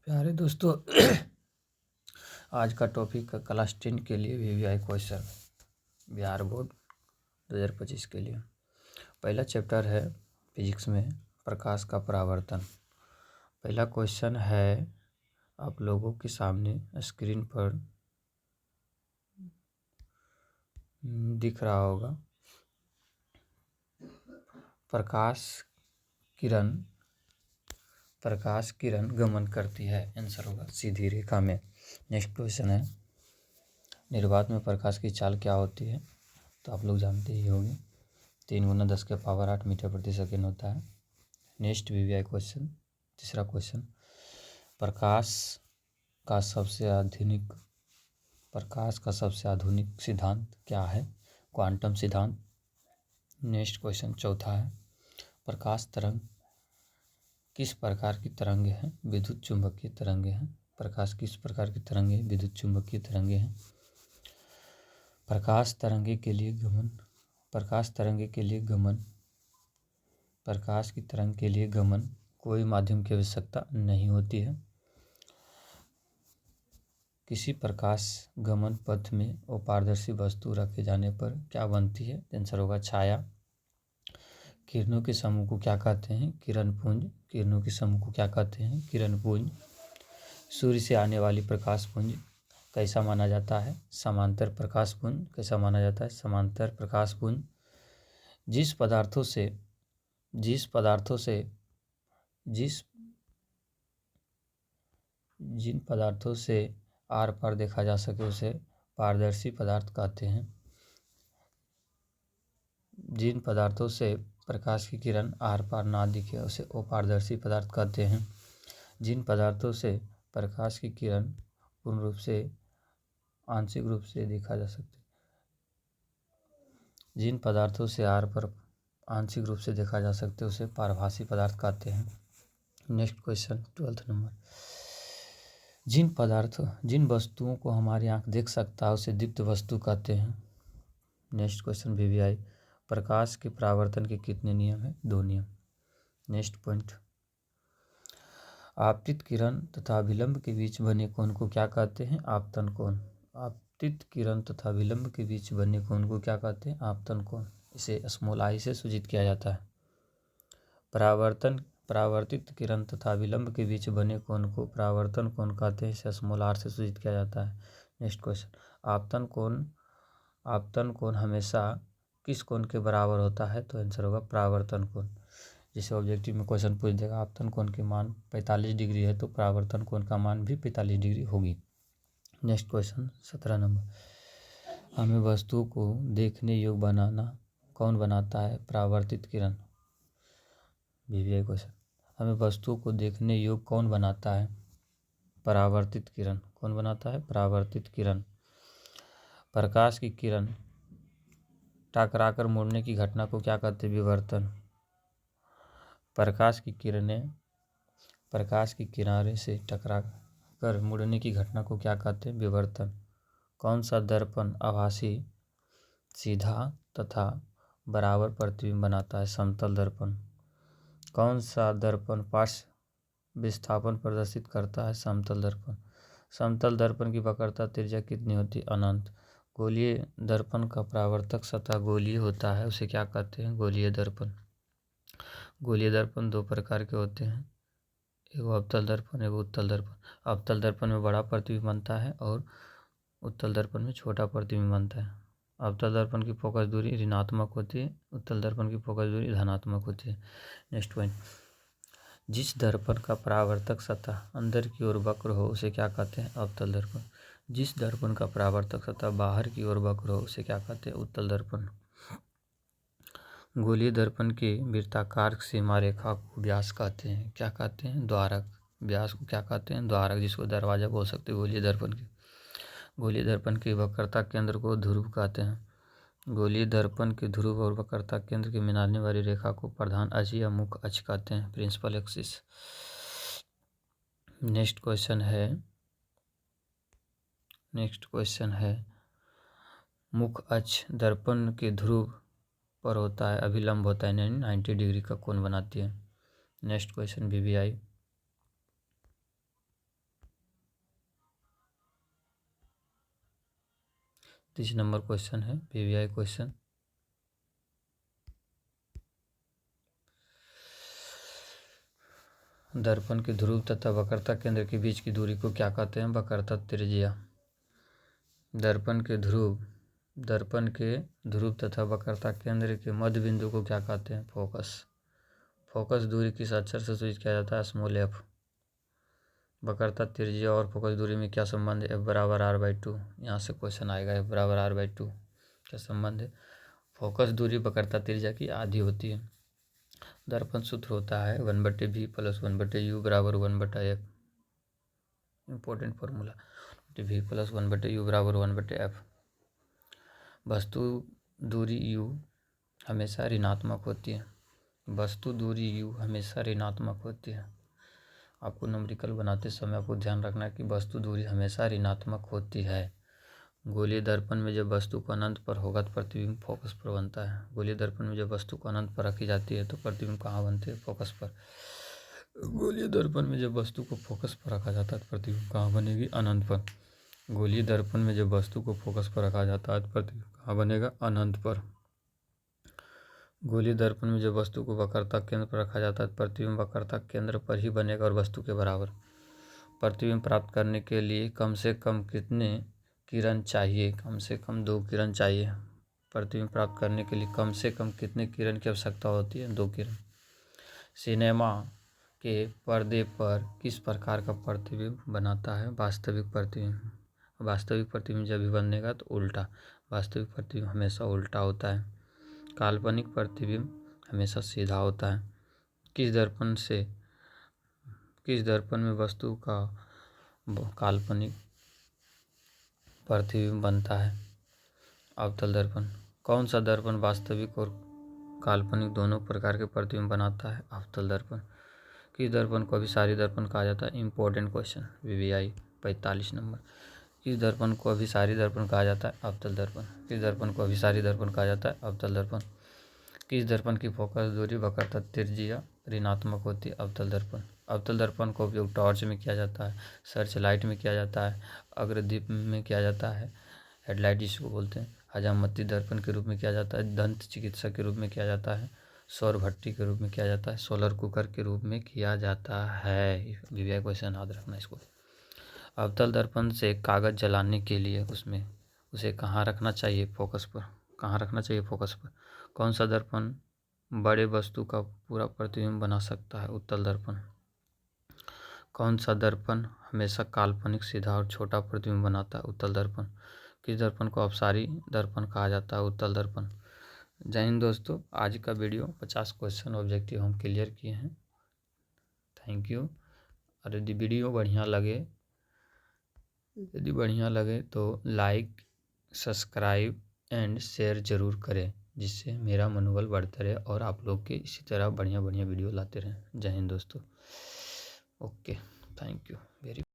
प्यारे दोस्तों, आज का टॉपिक है क्लास 10 के लिए वीवीआई क्वेश्चन बिहार बोर्ड 2025 के लिए। पहला चैप्टर है फिजिक्स में प्रकाश का परावर्तन। पहला क्वेश्चन है आप लोगों के सामने स्क्रीन पर दिख रहा होगा। प्रकाश किरण गमन करती है, आंसर होगा सीधी रेखा में। नेक्स्ट क्वेश्चन है निर्वात में प्रकाश की चाल क्या होती है, तो आप लोग जानते ही होंगे 3 × 10⁸ मीटर प्रति सेकेंड होता है। नेक्स्ट वीवीआई क्वेश्चन, तीसरा क्वेश्चन, प्रकाश का सबसे आधुनिक सिद्धांत क्या है, क्वांटम सिद्धांत। नेक्स्ट क्वेश्चन चौथा है प्रकाश तरंग किस प्रकार की तरंगे हैं, विद्युत चुंबकीय तरंगे हैं। प्रकाश किस प्रकार की तरंगे, विद्युत चुंबकीय तरंगे हैं। प्रकाश तरंगे के लिए गमन कोई माध्यम की आवश्यकता नहीं होती है। किसी प्रकाश गमन पथ में अपारदर्शी वस्तु रखे जाने पर क्या बनती है, आंसर होगा छाया। किरणों के समूह को क्या कहते हैं, किरणपुंज। किरणों के समूह को क्या कहते हैं, किरणपुंज। सूर्य से आने वाली प्रकाश पुंज कैसा माना जाता है, समांतर प्रकाश पुंज। कैसा माना जाता है, समांतर प्रकाश पुंज। जिन पदार्थों से आर पार देखा जा सके उसे पारदर्शी पदार्थ कहते हैं। जिन पदार्थों से प्रकाश की किरण आर पार ना दिखे उसे अपारदर्शी पदार्थ कहते हैं। जिन पदार्थों से प्रकाश की किरण पूर्ण रूप से आंशिक रूप से देखा जा सकता है, जिन पदार्थों से आर पर आंशिक रूप से देखा जा सकते उसे पारभासी पदार्थ कहते हैं। नेक्स्ट क्वेश्चन 12th नंबर, जिन वस्तुओं को हमारी आंख देख सकता है उसे दीप्त वस्तु कहते हैं। नेक्स्ट क्वेश्चन वीवीआई, प्रकाश के परावर्तन के कितने नियम हैं, 2 नियम। नेक्स्ट पॉइंट, आपतित किरण तथा विलंब के बीच बने कोण को क्या कहते हैं, आपतन कोण। आपतित किरण तथा विलंब के बीच बने कोण को क्या कहते हैं, आपतन कोण। इसे स्मॉल आई से सूचित किया जाता है। परावर्तित किरण तथा विलंब के बीच बने कोण को परावर्तन कोण कहते हैं, इसे स्मॉल आर से सूचित किया जाता है। नेक्स्ट क्वेश्चन, आपतन कोण हमेशा किस कोण के बराबर होता है, तो आंसर होगा परावर्तन कोण। जिसे ऑब्जेक्टिव में क्वेश्चन पूछ देगा आपतन कोण के मान 45 डिग्री है तो परावर्तन कोण का मान भी 45 डिग्री होगी। नेक्स्ट क्वेश्चन 17 नंबर, हमें वस्तुओं को देखने योग्य कौन बनाता है, परावर्तित किरण। वीवीआई क्वेश्चन, हमें वस्तुओं को देखने योग्य कौन बनाता है, परावर्तित किरण। कौन बनाता है, परावर्तित किरण। प्रकाश की किरण टकराकर मुड़ने की घटना को क्या कहते हैं, विवर्तन। प्रकाश की किनारे से टकराकर मुड़ने की घटना को क्या कहते हैं, विवर्तन। कौन सा दर्पण आभासी, सीधा तथा बराबर प्रतिबिंब बनाता है, समतल दर्पण। कौन सा दर्पण पार्श्व विस्थापन प्रदर्शित करता है, समतल दर्पण। समतल दर्पण की वक्रता त्रिज्या कितनी होती है, अनंत। गोलीय दर्पण का परावर्तक सतह गोलीय होता है, उसे क्या कहते हैं, गोलीय दर्पण। गोलीय दर्पण 2 प्रकार के होते हैं, एगो अवतल दर्पण, एगो उत्तल दर्पण। अवतल दर्पण में बड़ा प्रतिबिंब बनता है और उत्तल दर्पण में छोटा प्रतिबिंब बनता है। अवतल दर्पण की फोकस दूरी ऋणात्मक होती है, उत्तल दर्पण की फोकस दूरी धनात्मक होती है। नेक्स्ट पॉइंट, जिस दर्पण का परावर्तक सतह अंदर की ओर वक्र हो उसे क्या कहते हैं, अवतल दर्पण। जिस दर्पण का परावर्तक सतह बाहर की ओर वक्र हो उसे क्या कहते हैं, उत्तल दर्पण। गोलीय दर्पण की वृत्ताकार सीमा रेखा को व्यास कहते हैं, क्या कहते हैं, द्वारक। व्यास को क्या कहते हैं, द्वारक, जिसको दरवाजा बोल सकते हैं गोलीय दर्पण की। गोलीय दर्पण की वक्रता केंद्र को ध्रुव कहते हैं। गोलीय दर्पण के ध्रुव और वक्रता केंद्र के मिलाने वाली रेखा को प्रधान अक्ष या मुख्य अक्ष कहते हैं, प्रिंसिपल एक्सिस। नेक्स्ट क्वेश्चन है मुख्य अक्ष दर्पण के ध्रुव पर होता है, अभिलंब होता है, 90 डिग्री का कोण बनाती है। Next question VVI, 30 number question है पीवीआई क्वेश्चन। दर्पण के ध्रुव तथा वक्रता केंद्र के बीच की दूरी को क्या कहते हैं? वक्रता त्रिज्या। दर्पण के ध्रुव तथा वक्रता केंद्र के मध्य बिंदु को क्या कहते हैं? फोकस। फोकस दूरी किस अक्षर से सूचित किया जाता है? Small F. वक्रता त्रिज्या और फोकस दूरी में क्या संबंध है? F बराबर r/2। यहाँ से क्वेश्चन आएगा, F बराबर r/2 क्या संबंध है? फोकस दूरी वक्रता त्रिज्या की आधी होती है। दर्पण सूत्र होता है 1/v + 1/u बराबर 1/f। Important formula, v + 1/u बराबर 1/f। वस्तु दूरी u हमेशा ऋणात्मक होती है। वस्तु दूरी u हमेशा ऋणात्मक होती है। आपको न्यूमेरिकल बनाते समय आपको ध्यान रखना है कि वस्तु दूरी हमेशा ऋणात्मक होती है। गोलीय दर्पण में जब वस्तु को अनंत पर होगा तो प्रतिबिंब फोकस पर बनता है। गोलीय दर्पण में जब वस्तु को अनंत पर रखी जाती है तो प्रतिबिंब कहाँ बनते हैं? फोकस पर। गोलीय दर्पण में जब वस्तु को फोकस पर रखा जाता है तो प्रतिबिंब कहाँ बनेगी? अनंत पर। गोलीय दर्पण में जब वस्तु को फोकस पर रखा जाता है तो प्रतिबिंब कहाँ बनेगा? अनंत पर। गोलीय दर्पण में जब वस्तु को वक्रता केंद्र पर रखा जाता है तो प्रतिबिंब वक्रता केंद्र पर ही बनेगा और वस्तु के बराबर। प्रतिबिंब प्राप्त करने के लिए कम से कम कितने किरण चाहिए? कम से कम 2 किरण चाहिए। प्रतिबिंब प्राप्त करने के लिए कम से कम कितने किरण की आवश्यकता होती है? 2 किरण। सिनेमा के पर्दे पर किस प्रकार का प्रतिबिंब बनाता है? वास्तविक प्रतिबिंब। वास्तविक प्रतिबिंब जब भी बनेगा तो उल्टा। वास्तविक प्रतिबिंब हमेशा उल्टा होता है। काल्पनिक प्रतिबिंब हमेशा सीधा होता है। किस दर्पण में वस्तु का काल्पनिक प्रतिबिंब बनता है? अवतल दर्पण। कौन सा दर्पण वास्तविक और काल्पनिक दोनों प्रकार के प्रतिबिंब बनाता है? अवतल दर्पण। किस दर्पण को अभिसारी दर्पण कहा जाता है? Important question, VVI 45 number. किस दर्पण को अभिसारी दर्पण कहा जाता है? अवतल दर्पण। किस दर्पण को अभिसारी दर्पण कहा जाता है? अवतल दर्पण। किस दर्पण की फोकस दूरी वक्रता त्रिज्या ऋणात्मक होती है? अवतल दर्पण। अवतल दर्पण का उपयोग टॉर्च में किया जाता है, सर्च लाइट में किया जाता है, अग्रदीप में किया जाता है, हेडलाइट जिसको बोलते हैं, हजामती दर्पण के रूप में किया जाता है, दंत चिकित्सा के रूप में किया जाता है, सौर भट्टी के रूप में किया जाता है, सोलर कुकर के रूप में किया जाता है। वीवीआई क्वेश्चन याद रखना इसको। अवतल दर्पण से कागज जलाने के लिए उसे कहाँ रखना चाहिए? फोकस पर। कहाँ रखना चाहिए? फोकस पर। कौन सा दर्पण बड़े वस्तु का पूरा प्रतिबिंब बना सकता है? उत्तल दर्पण। कौन सा दर्पण हमेशा काल्पनिक सीधा और छोटा प्रतिबिंब बनाता है? उत्तल दर्पण। किस दर्पण को अपसारी दर्पण कहा जाता है? उत्तल दर्पण। जय हिंद दोस्तों, आज का वीडियो 50 क्वेश्चन ऑब्जेक्टिव हम क्लियर किए हैं। Thank you. और यदि वीडियो बढ़िया लगे तो लाइक, सब्सक्राइब एंड शेयर ज़रूर करें, जिससे मेरा मनोबल बढ़ता रहे और आप लोग के इसी तरह बढ़िया वीडियो लाते रहें। जय हिंद दोस्तों। Okay, thank you very